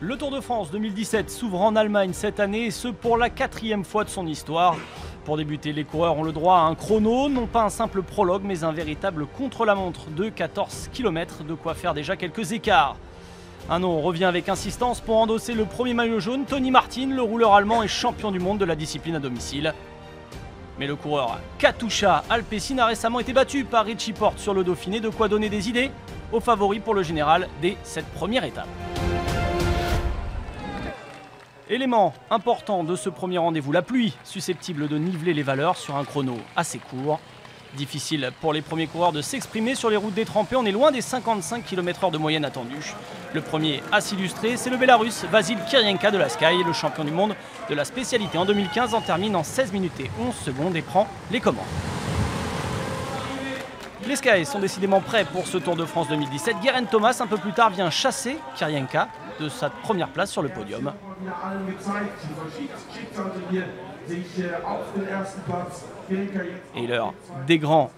Le Tour de France 2017 s'ouvre en Allemagne cette année, et ce pour la 4e fois de son histoire. Pour débuter, les coureurs ont le droit à un chrono, non pas un simple prologue, mais un véritable contre-la-montre de 14 km, de quoi faire déjà quelques écarts. Un nom revient avec insistance pour endosser le premier maillot jaune. Tony Martin, le rouleur allemand, est champion du monde de la discipline à domicile. Mais le coureur Katusha Alpecin a récemment été battu par Richie Porte sur le Dauphiné, de quoi donner des idées aux favoris pour le général dès cette première étape. Élément important de ce premier rendez-vous, la pluie, susceptible de niveler les valeurs sur un chrono assez court. Difficile pour les premiers coureurs de s'exprimer sur les routes détrempées, on est loin des 55 km/h de moyenne attendue. Le premier à s'illustrer, c'est le Bélarusse Vasil Kiryenka de la Sky, le champion du monde de la spécialité en 2015, en termine en 16 minutes et 11 secondes et prend les commandes. Les Sky sont décidément prêts pour ce Tour de France 2017. Geraint Thomas, un peu plus tard, vient chasser Kiryenka de sa première place sur le podium. Et l'heure des grands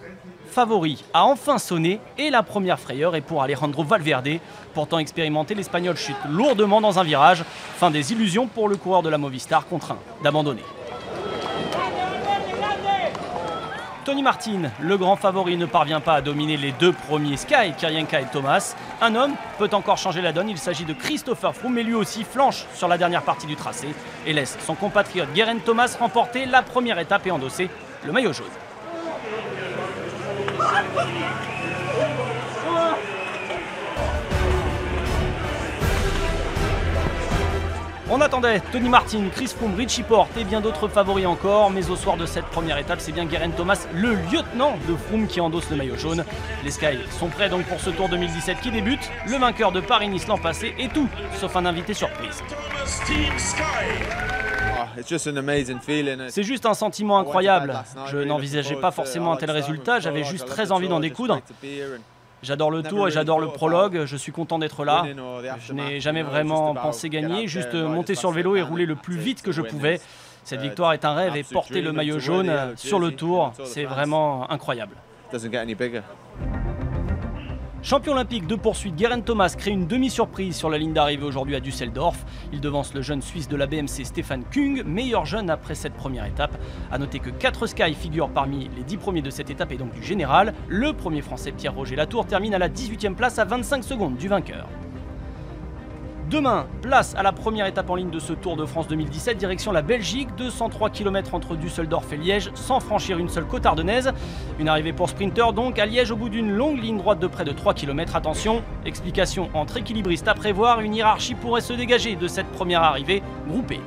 favoris a enfin sonné et la première frayeur est pour Alejandro Valverde. Pourtant expérimenté, l'Espagnol chute lourdement dans un virage. Fin des illusions pour le coureur de la Movistar, contraint d'abandonner. Tony Martin, le grand favori, ne parvient pas à dominer les deux premiers Sky, Kiryenka et Thomas. Un homme peut encore changer la donne, il s'agit de Christopher Froome, mais lui aussi flanche sur la dernière partie du tracé et laisse son compatriote Geraint Thomas remporter la première étape et endosser le maillot jaune. On attendait Tony Martin, Chris Froome, Richie Porte et bien d'autres favoris encore, mais au soir de cette première étape, c'est bien Geraint Thomas, le lieutenant de Froome, qui endosse le maillot jaune. Les Sky sont prêts donc pour ce Tour 2017 qui débute. Le vainqueur de Paris-Nice l'an passé est tout sauf un invité surprise. C'est juste un sentiment incroyable. Je n'envisageais pas forcément un tel résultat, j'avais juste très envie d'en découdre. J'adore le Tour et j'adore le prologue, je suis content d'être là. Je n'ai jamais vraiment pensé gagner, juste monter sur le vélo et rouler le plus vite que je pouvais. Cette victoire est un rêve et porter le maillot jaune sur le Tour, c'est vraiment incroyable. Champion olympique de poursuite, Geraint Thomas crée une demi-surprise sur la ligne d'arrivée aujourd'hui à Düsseldorf. Il devance le jeune Suisse de la BMC Stefan Kung, meilleur jeune après cette première étape. A noter que 4 Sky figurent parmi les 10 premiers de cette étape et donc du général. Le premier français Pierre-Roger Latour termine à la 18e place à 25 secondes du vainqueur. Demain, place à la première étape en ligne de ce Tour de France 2017, direction la Belgique, 203 km entre Düsseldorf et Liège, sans franchir une seule côte ardennaise. Une arrivée pour sprinter donc à Liège au bout d'une longue ligne droite de près de 3 km. Attention, explication entre équilibristes à prévoir, une hiérarchie pourrait se dégager de cette première arrivée groupée.